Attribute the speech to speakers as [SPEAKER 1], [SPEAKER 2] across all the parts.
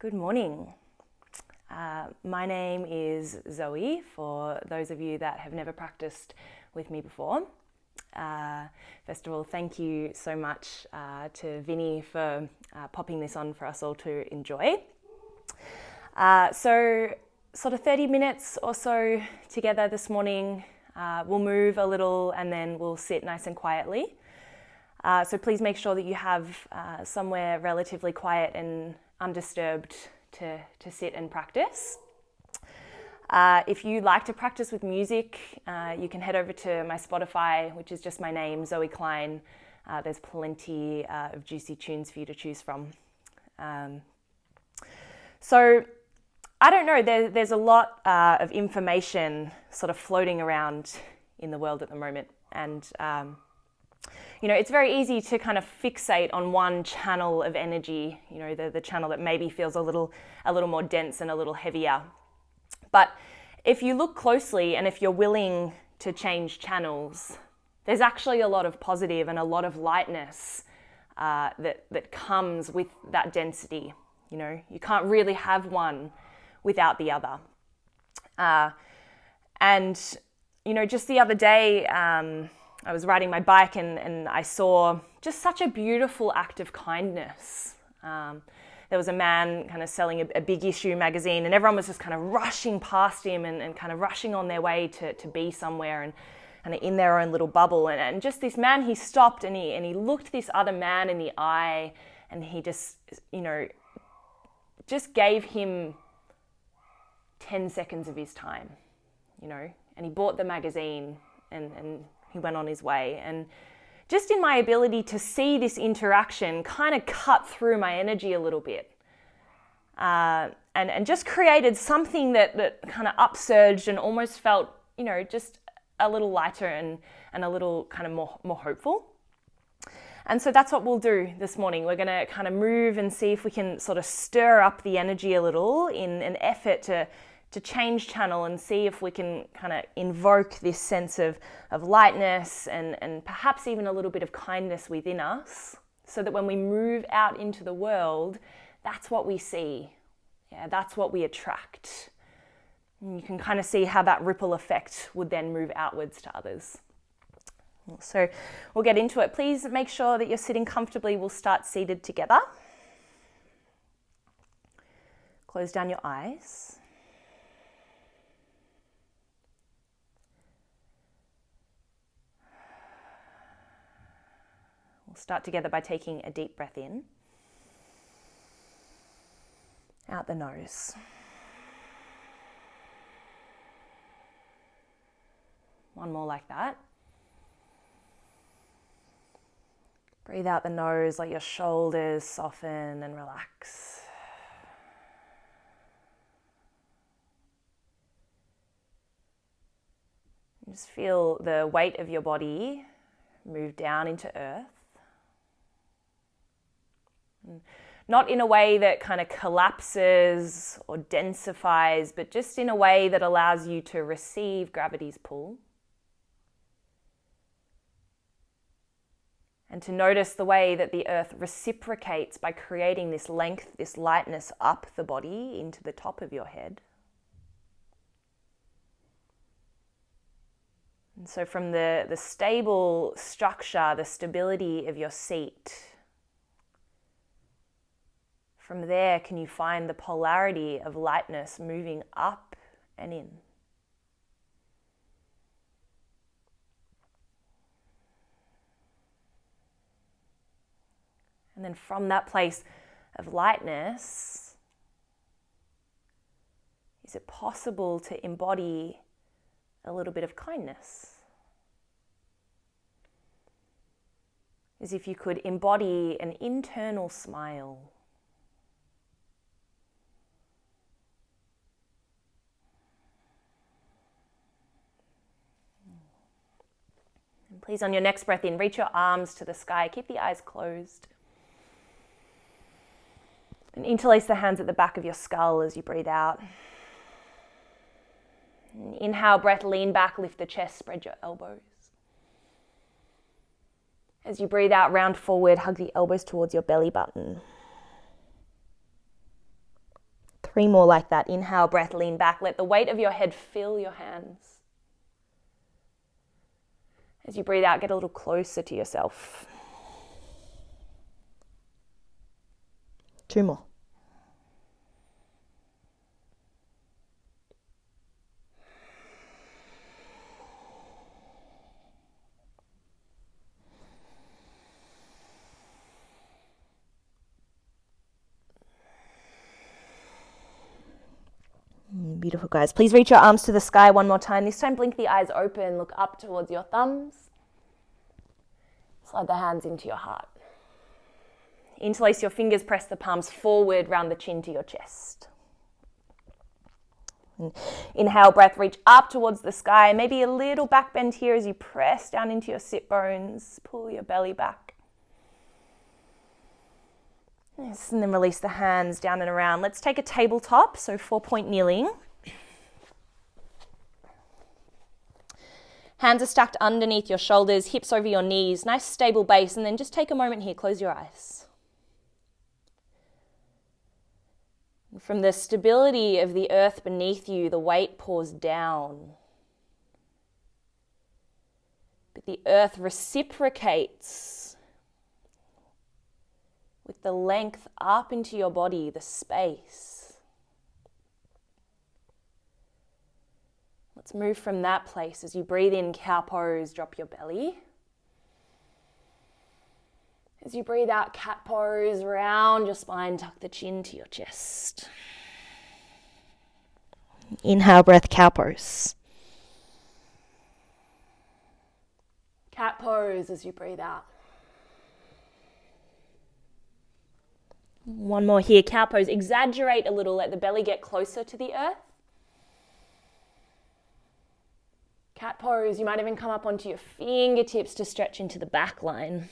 [SPEAKER 1] Good morning. My name is Zoe, for those of you that have never practiced with me before. First of all, thank you so much to Vinny for popping this on for us all to enjoy. So sort of 30 minutes or so together this morning. We'll move a little and then we'll sit nice and quietly. So please make sure that you have somewhere relatively quiet and undisturbed to sit and practice. If you like to practice with music, you can head over to my Spotify, which is just my name, Zoe Klein. There's plenty of juicy tunes for you to choose from. So I don't know, there's a lot of information sort of floating around in the world at the moment. And it's very easy to kind of fixate on one channel of energy, the channel that maybe feels a little more dense and a little heavier. But if you look closely and if you're willing to change channels, there's actually a lot of positive and a lot of lightness that comes with that density. You can't really have one without the other. Just the other day, I was riding my bike and I saw just such a beautiful act of kindness. There was a man kind of selling a big issue magazine and everyone was just kind of rushing past him and kind of rushing on their way to be somewhere and kind of in their own little bubble. And just this man, he stopped and he looked this other man in the eye and he just gave him 10 seconds of his time, and he bought the magazine and he went on his way. And just in my ability to see this interaction kind of cut through my energy a little bit and just created something that kind of upsurged and almost felt, just a little lighter and a little kind of more hopeful. And so that's what we'll do this morning. We're going to kind of move and see if we can sort of stir up the energy a little in an effort to change channel and see if we can kind of invoke this sense of lightness and perhaps even a little bit of kindness within us so that when we move out into the world, that's what we see. Yeah, that's what we attract. And you can kind of see how that ripple effect would then move outwards to others. So we'll get into it. Please make sure that you're sitting comfortably. We'll start seated together. Close down your eyes. We'll start together by taking a deep breath in. Out the nose. One more like that. Breathe out the nose, let your shoulders soften and relax. Just feel the weight of your body move down into earth. Not in a way that kind of collapses or densifies, but just in a way that allows you to receive gravity's pull. And to notice the way that the earth reciprocates by creating this length, this lightness up the body into the top of your head. And so from the stable structure, the stability of your seat, from there can you find the polarity of lightness moving up and in. And then from that place of lightness, is it possible to embody a little bit of kindness? As if you could embody an internal smile. And please, on your next breath in, reach your arms to the sky. Keep the eyes closed. And interlace the hands at the back of your skull as you breathe out. And inhale, breath, lean back, lift the chest, spread your elbows. As you breathe out, round forward, hug the elbows towards your belly button. 3 more like that. Inhale, breath, lean back. Let the weight of your head fill your hands. As you breathe out, get a little closer to yourself. 2 more. Beautiful, guys. Please reach your arms to the sky one more time. This time, blink the eyes open. Look up towards your thumbs. Slide the hands into your heart. Interlace your fingers, press the palms forward, round the chin to your chest. Inhale, breath, reach up towards the sky. Maybe a little back bend here as you press down into your sit bones. Pull your belly back. Yes, and then release the hands down and around. Let's take a tabletop, so 4-point kneeling. Hands are stacked underneath your shoulders, hips over your knees. Nice stable base, and then just take a moment here. Close your eyes. From the stability of the earth beneath you, the weight pours down. But the earth reciprocates with the length up into your body, the space. Let's move from that place. As you breathe in, cow pose, drop your belly. As you breathe out, cat pose, round your spine, tuck the chin to your chest. Inhale, breath, cow pose. Cat pose as you breathe out. One more here, cow pose. Exaggerate a little, let the belly get closer to the earth. Cat pose, you might even come up onto your fingertips to stretch into the back line.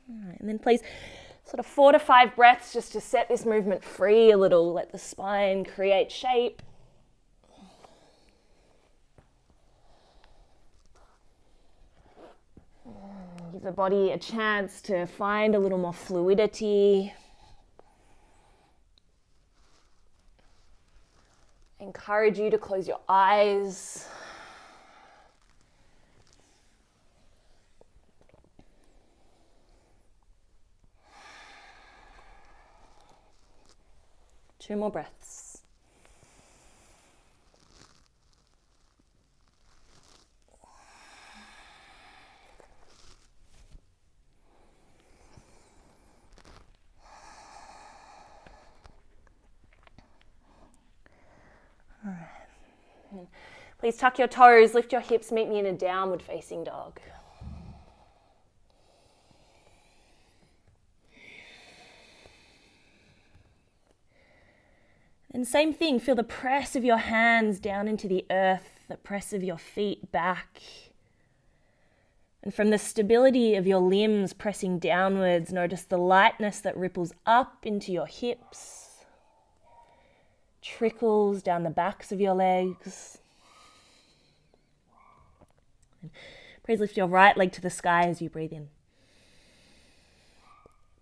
[SPEAKER 1] All right, and then please sort of 4 to 5 breaths just to set this movement free a little. Let the spine create shape. Give the body a chance to find a little more fluidity. Encourage you to close your eyes. Two more breaths. All right. Please tuck your toes, lift your hips, meet me in a downward facing dog. And same thing, feel the press of your hands down into the earth, the press of your feet back. And from the stability of your limbs pressing downwards, notice the lightness that ripples up into your hips, trickles down the backs of your legs. And please lift your right leg to the sky as you breathe in.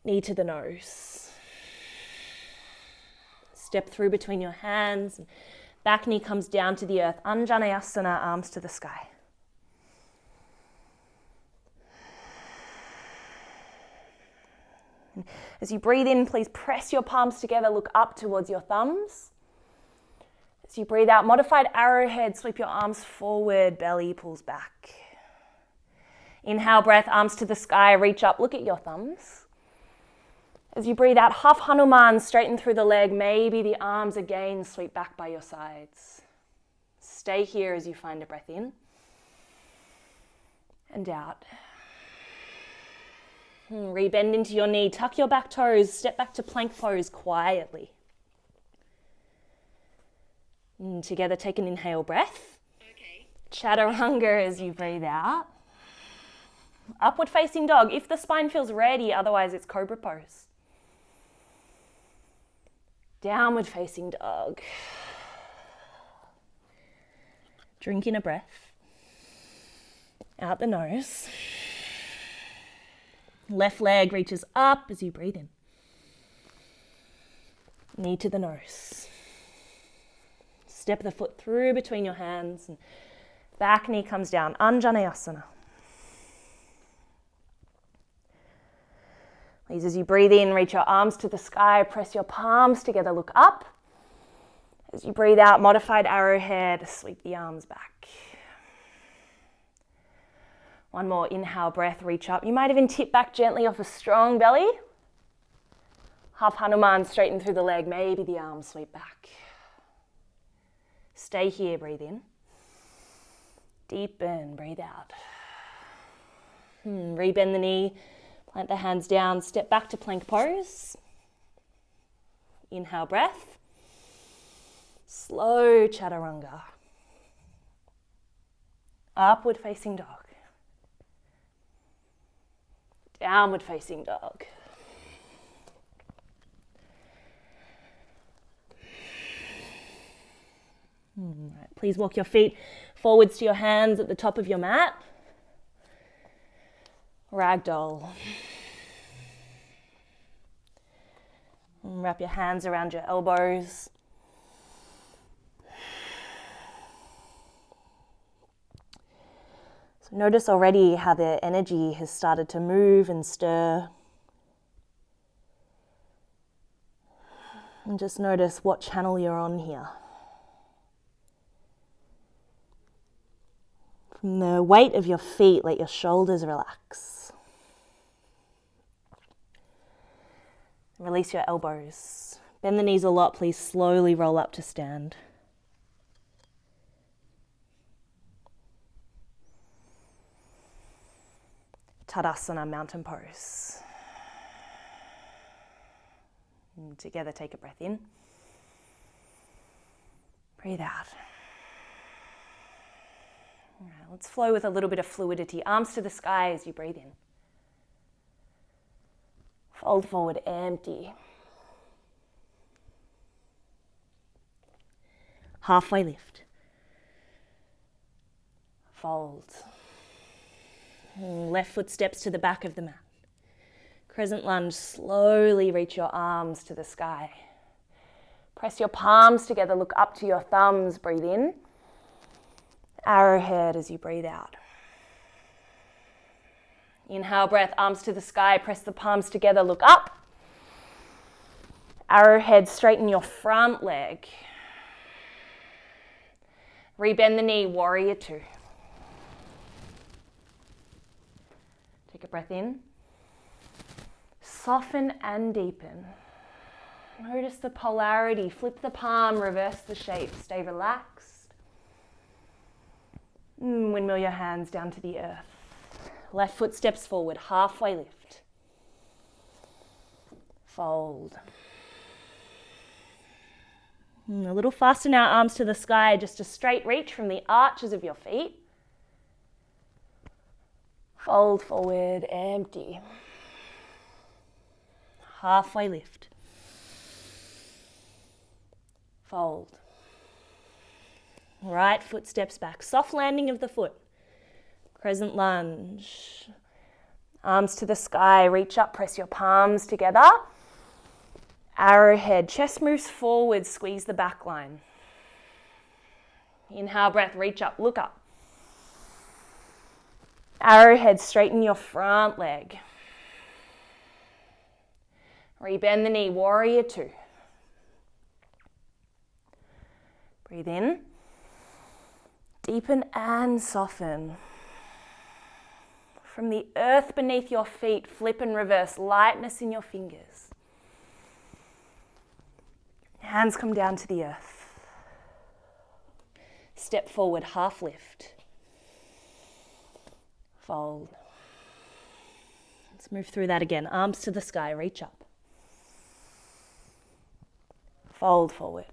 [SPEAKER 1] Knee to the nose. Step through between your hands. Back knee comes down to the earth. Anjaneyasana, arms to the sky. As you breathe in, please press your palms together. Look up towards your thumbs. As you breathe out, modified arrowhead. Sweep your arms forward. Belly pulls back. Inhale, breath, arms to the sky. Reach up. Look at your thumbs. As you breathe out, half Hanuman, straighten through the leg. Maybe the arms again sweep back by your sides. Stay here as you find a breath in and out. Rebend into your knee, tuck your back toes, step back to plank pose quietly. Together, take an inhale breath. Okay. Chaturanga as you breathe out. Upward facing dog, if the spine feels ready, otherwise it's cobra pose. Downward facing dog. Drink in a breath. Out the nose. Left leg reaches up as you breathe in. Knee to the nose. Step the foot through between your hands and back knee comes down. Anjaneyasana. Please, as you breathe in, reach your arms to the sky, press your palms together, look up. As you breathe out, modified arrowhead, sweep the arms back. One more inhale breath, reach up. You might even tip back gently off a strong belly. Half Hanuman, straighten through the leg, maybe the arms sweep back. Stay here, breathe in. Deepen, breathe out. Rebend the knee, plant the hands down, step back to plank pose. Inhale breath. Slow chaturanga. Upward facing dog. Downward facing dog. Right, please walk your feet forwards to your hands at the top of your mat. Ragdoll. And wrap your hands around your elbows. So notice already how the energy has started to move and stir. And just notice what channel you're on here. From the weight of your feet, let your shoulders relax. Release your elbows. Bend the knees a lot, please slowly roll up to stand. Tadasana, mountain pose. And together, take a breath in. Breathe out. All right, let's flow with a little bit of fluidity. Arms to the sky as you breathe in. Fold forward, empty. Halfway lift. Fold. Left foot steps to the back of the mat. Crescent lunge, slowly reach your arms to the sky. Press your palms together, look up to your thumbs, breathe in. Arrowhead as you breathe out. Inhale breath, arms to the sky, press the palms together, look up. Arrowhead, straighten your front leg. Rebend the knee, warrior two. Take a breath in. Soften and deepen. Notice the polarity. Flip the palm, reverse the shape. Stay relaxed. Windmill your hands down to the earth. Left foot steps forward, halfway lift. Fold. A little faster now, arms to the sky, just a straight reach from the arches of your feet. Fold forward, empty. Halfway lift. Fold. Right foot steps back. Soft landing of the foot. Crescent lunge. Arms to the sky. Reach up. Press your palms together. Arrowhead. Chest moves forward. Squeeze the back line. Inhale breath. Reach up. Look up. Arrowhead. Straighten your front leg. Rebend the knee. Warrior two. Breathe in. Deepen and soften. From the earth beneath your feet, flip and reverse, lightness in your fingers. Hands come down to the earth. Step forward, half lift. Fold. Let's move through that again. Arms to the sky, reach up. Fold forward.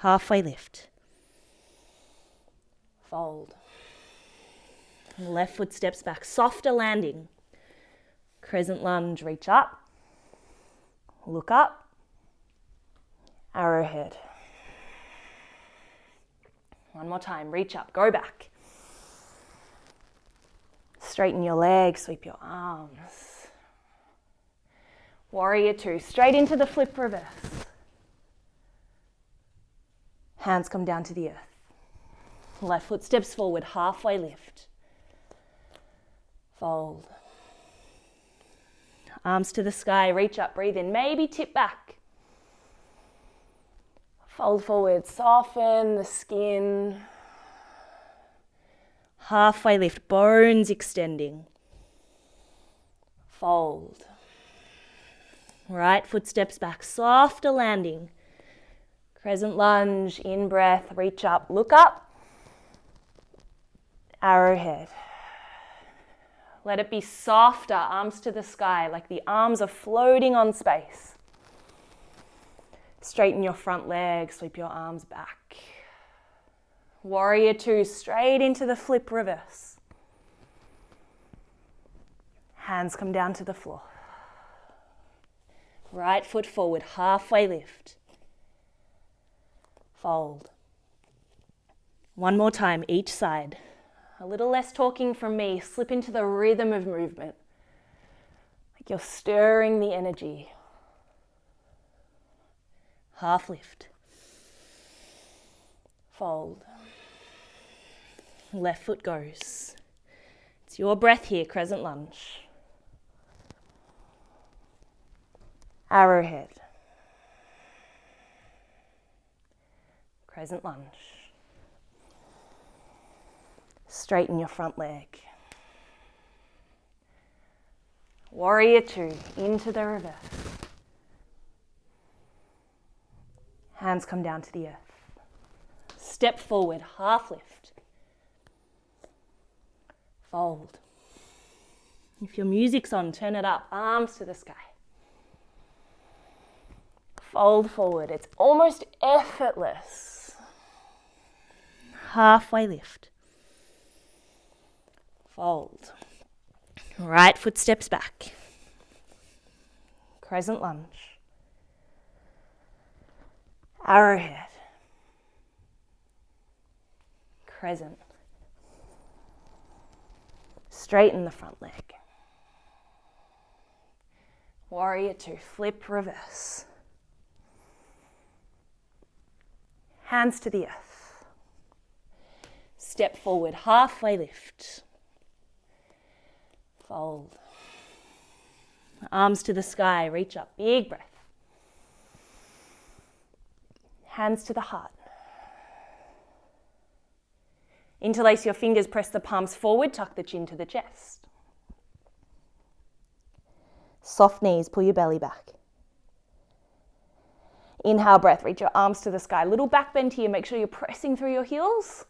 [SPEAKER 1] Halfway lift. Fold. Left foot steps back. Softer landing. Crescent lunge. Reach up. Look up. Arrowhead. One more time. Reach up. Go back. Straighten your legs. Sweep your arms. Warrior two, straight into the flip reverse. Hands come down to the earth. Left foot steps forward, halfway lift. Fold. Arms to the sky, reach up, breathe in, maybe tip back. Fold forward, soften the skin. Halfway lift, bones extending. Fold. Right foot steps back, softer landing. Crescent lunge, in breath, reach up, look up. Arrowhead. Let it be softer, arms to the sky, like the arms are floating on space. Straighten your front leg, sweep your arms back. Warrior two, straight into the flip reverse. Hands come down to the floor. Right foot forward, halfway lift. Fold. One more time, each side. A little less talking from me. Slip into the rhythm of movement. Like you're stirring the energy. Half lift. Fold. Left foot goes. It's your breath here, crescent lunge. Arrowhead. Crescent lunge. Straighten your front leg. Warrior two, into the reverse. Hands come down to the earth. Step forward, half lift. Fold. If your music's on, turn it up, arms to the sky. Fold forward, it's almost effortless. Halfway lift. Fold. Right foot steps back. Crescent lunge. Arrowhead. Crescent. Straighten the front leg. Warrior two, flip reverse. Hands to the earth. Step forward, halfway lift. Fold. Arms to the sky, reach up, big breath. Hands to the heart. Interlace your fingers, press the palms forward, tuck the chin to the chest. Soft knees, pull your belly back. Inhale, breath, reach your arms to the sky. Little back bend here, make sure you're pressing through your heels.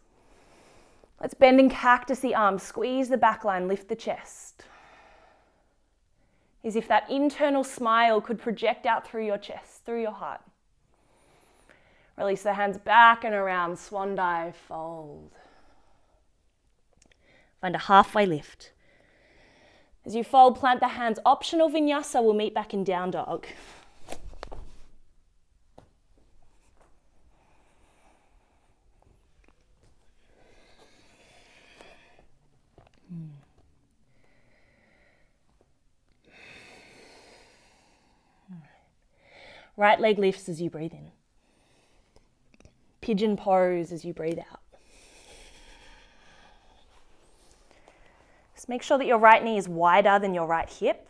[SPEAKER 1] Let's bend and cactus the arms, squeeze the back line, lift the chest. As if that internal smile could project out through your chest, through your heart. Release the hands back and around, swan dive, fold. Find a halfway lift. As you fold, plant the hands. Optional vinyasa, we'll meet back in down dog. Right leg lifts as you breathe in. Pigeon pose as you breathe out. Just make sure that your right knee is wider than your right hip.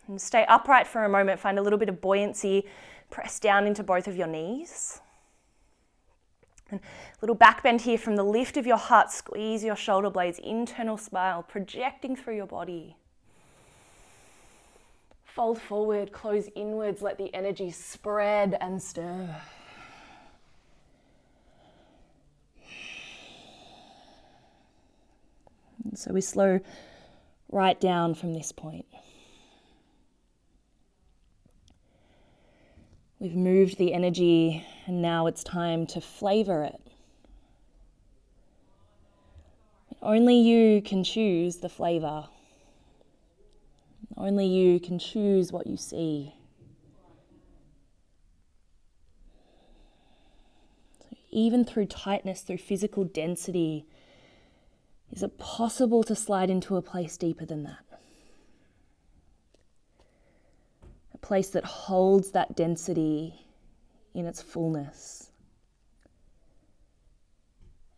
[SPEAKER 1] And stay upright for a moment. Find a little bit of buoyancy. Press down into both of your knees. And a little back bend here from the lift of your heart. Squeeze your shoulder blades. Internal smile projecting through your body. Fold forward, close inwards, let the energy spread and stir. And so we slow right down from this point. We've moved the energy and now it's time to flavor it. Only you can choose the flavor. Only you can choose what you see. So even through tightness, through physical density, is it possible to slide into a place deeper than that? place that holds that density in its fullness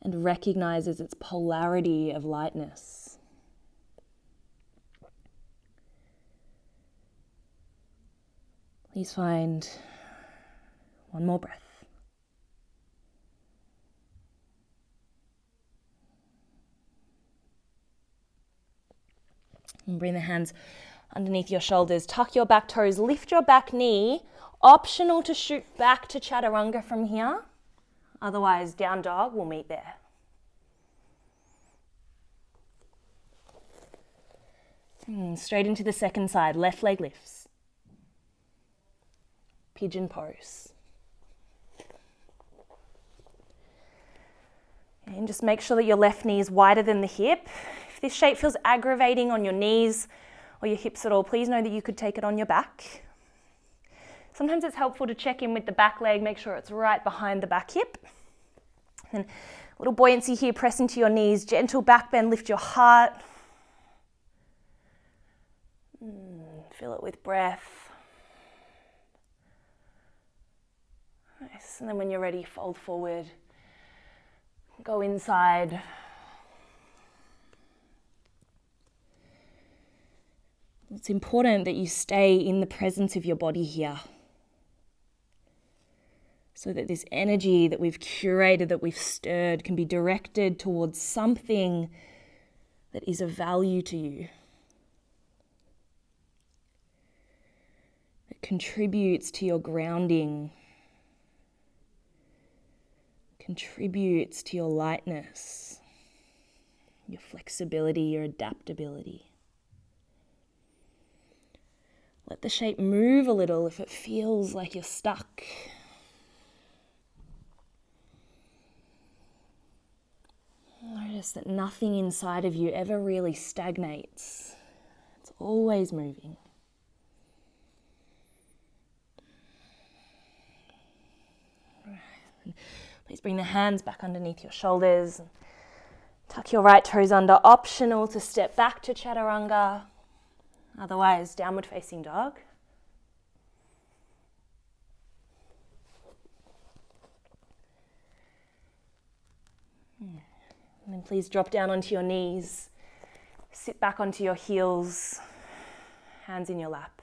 [SPEAKER 1] and recognizes its polarity of lightness. Please find one more breath. And bring the hands underneath your shoulders. Tuck your back toes, lift your back knee. Optional to shoot back to chaturanga from here. Otherwise, down dog will meet there. Straight into the second side, left leg lifts. Pigeon pose. And just make sure that your left knee is wider than the hip. If this shape feels aggravating on your knees or your hips at all, please know that you could take it on your back. Sometimes it's helpful to check in with the back leg, make sure it's right behind the back hip. And a little buoyancy here, press into your knees, gentle back bend, lift your heart. Fill it with breath. Nice. And then when you're ready, fold forward. Go inside. It's important that you stay in the presence of your body here, so that this energy that we've curated, that we've stirred, can be directed towards something that is of value to you, that contributes to your grounding, contributes to your lightness, your flexibility, your adaptability. Let the shape move a little if it feels like you're stuck. Notice that nothing inside of you ever really stagnates. It's always moving. Please bring the hands back underneath your shoulders. Tuck your right toes under. Optional to step back to chaturanga. Otherwise, downward facing dog. And then please drop down onto your knees. Sit back onto your heels. Hands in your lap.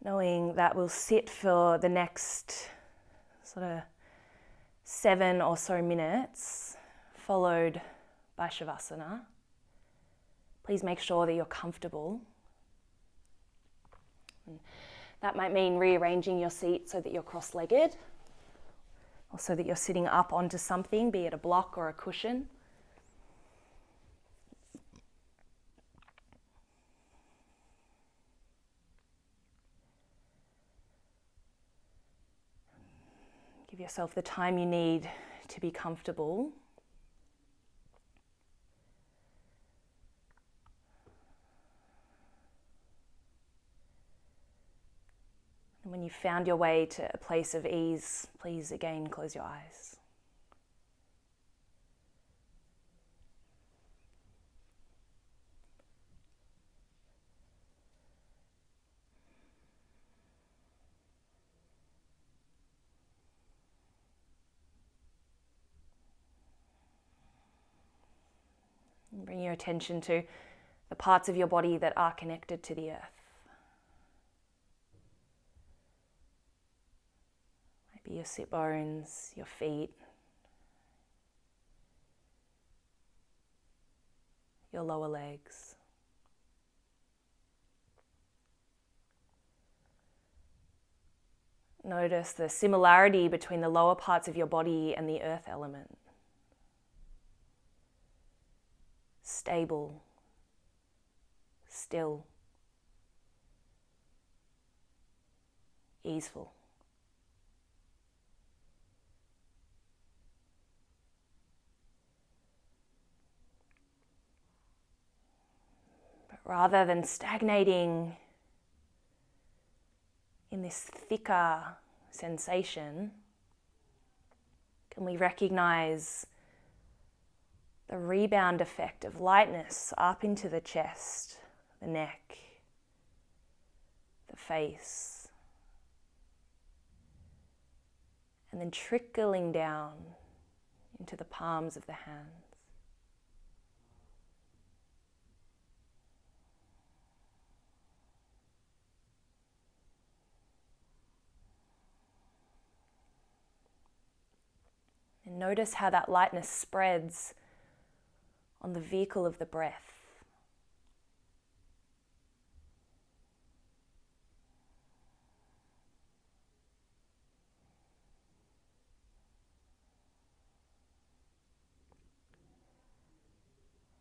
[SPEAKER 1] Knowing that we'll sit for the next sort of 7 or so minutes, followed by Savasana. Please make sure that you're comfortable. And that might mean rearranging your seat so that you're cross-legged, or so that you're sitting up onto something, be it a block or a cushion. Give yourself the time you need to be comfortable. And when you've found your way to a place of ease, please again close your eyes. Bring your attention to the parts of your body that are connected to the earth. Maybe your sit bones, your feet, your lower legs. Notice the similarity between the lower parts of your body and the earth element. Stable, still, easeful. But rather than stagnating, in this thicker sensation, can we recognize the rebound effect of lightness up into the chest, the neck, the face, and then trickling down into the palms of the hands. And notice how that lightness spreads on the vehicle of the breath.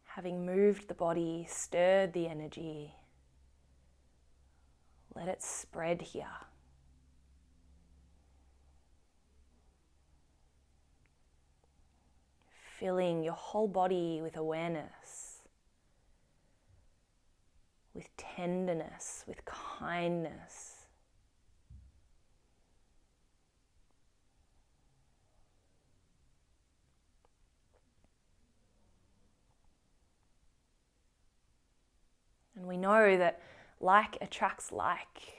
[SPEAKER 1] Having moved the body, stirred the energy, let it spread here. Filling your whole body with awareness, with tenderness, with kindness. And we know that like attracts like.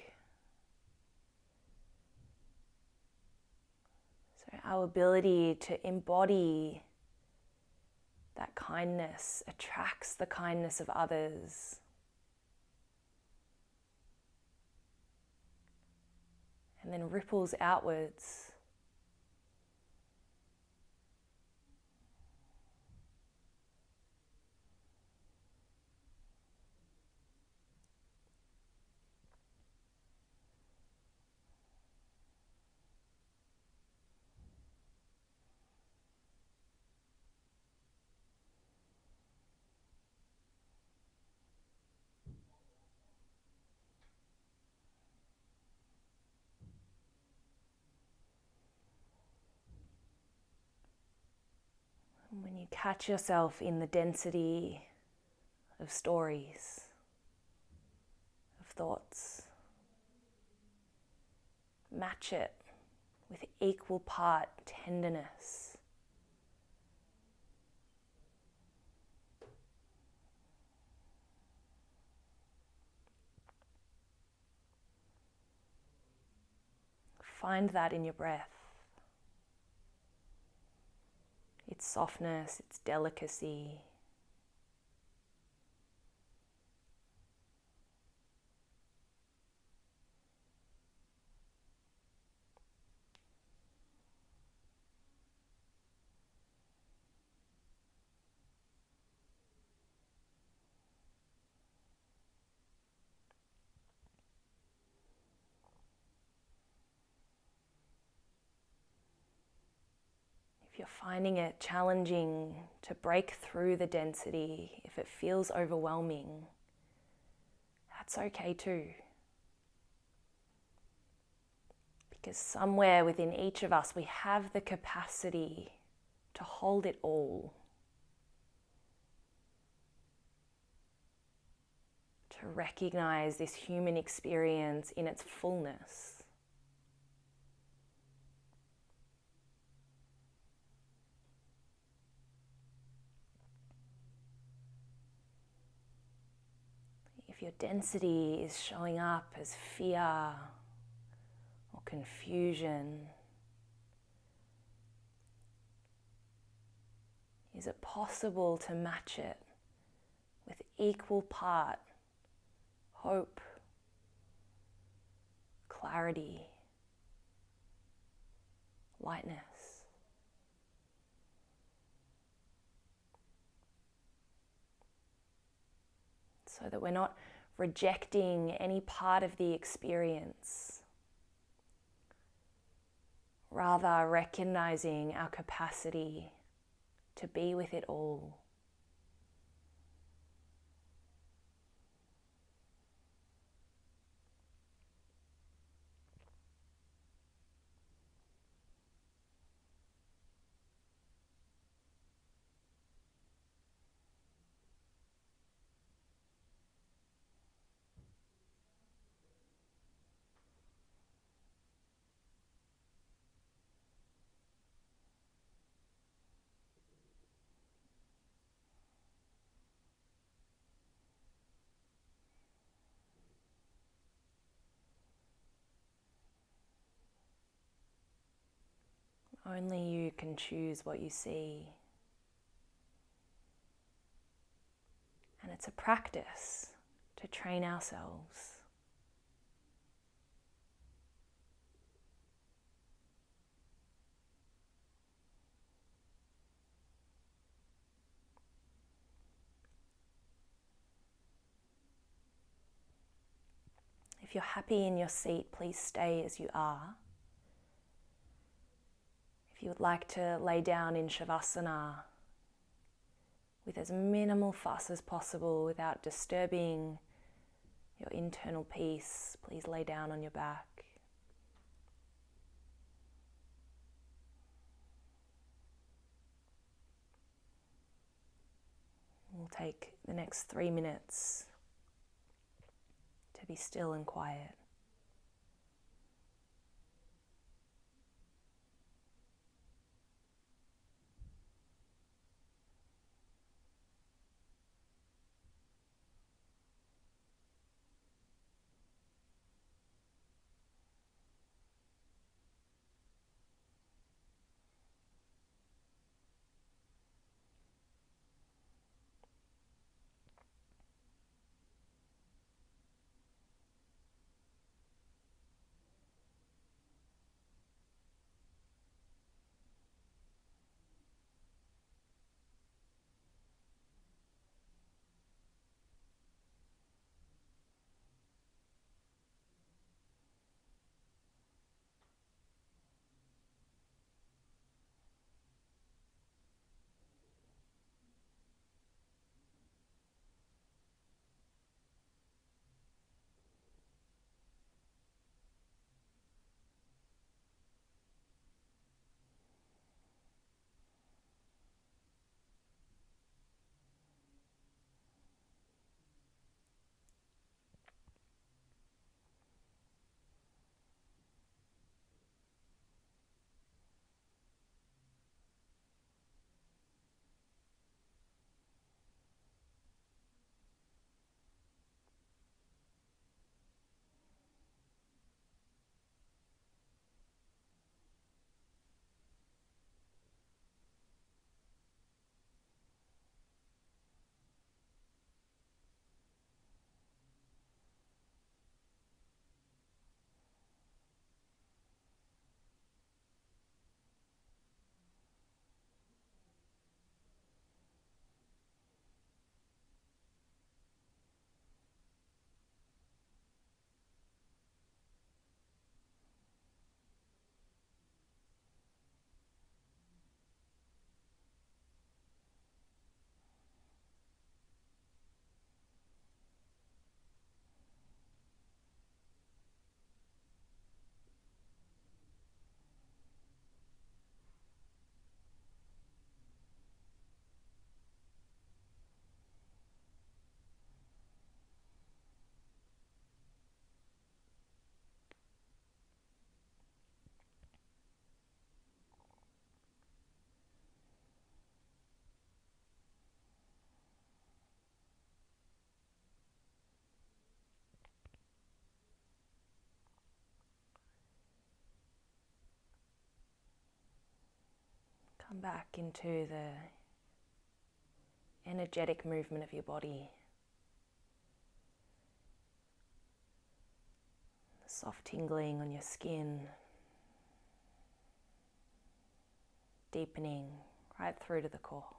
[SPEAKER 1] So our ability to embody that kindness attracts the kindness of others. And then ripples outwards. When you catch yourself in the density of stories, of thoughts, match it with equal part tenderness. Find that in your breath. Its softness, its delicacy. If you're finding it challenging to break through the density, if it feels overwhelming, that's okay too. Because somewhere within each of us, we have the capacity to hold it all. To recognize this human experience in its fullness. If your density is showing up as fear or confusion, is it possible to match it with equal part hope, clarity, lightness? So that we're not rejecting any part of the experience, rather recognizing our capacity to be with it all. Only you can choose what you see. And it's a practice to train ourselves. If you're happy in your seat, please stay as you are. If you would like to lay down in Savasana with as minimal fuss as possible without disturbing your internal peace, please lay down on your back. We'll take the next 3 minutes to be still and quiet. Come back into the energetic movement of your body. The soft tingling on your skin, deepening right through to the core.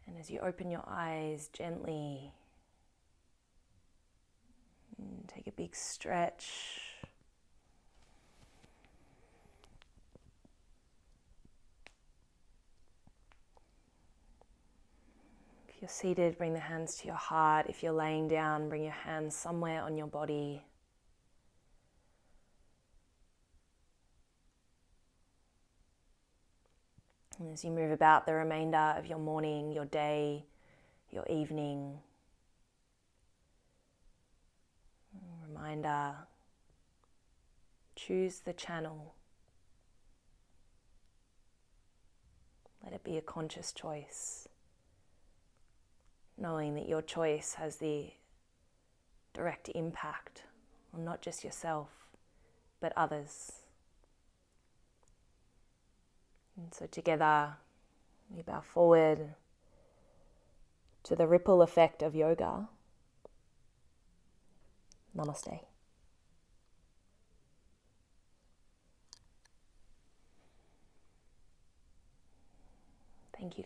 [SPEAKER 1] And as you open your eyes gently, take a big stretch. If you're seated, bring the hands to your heart. If you're laying down, bring your hands somewhere on your body. And as you move about the remainder of your morning, your day, your evening, reminder, choose the channel. Let it be a conscious choice, knowing that your choice has the direct impact on not just yourself, but others. And so together, we bow forward to the ripple effect of yoga. Namaste. Thank you.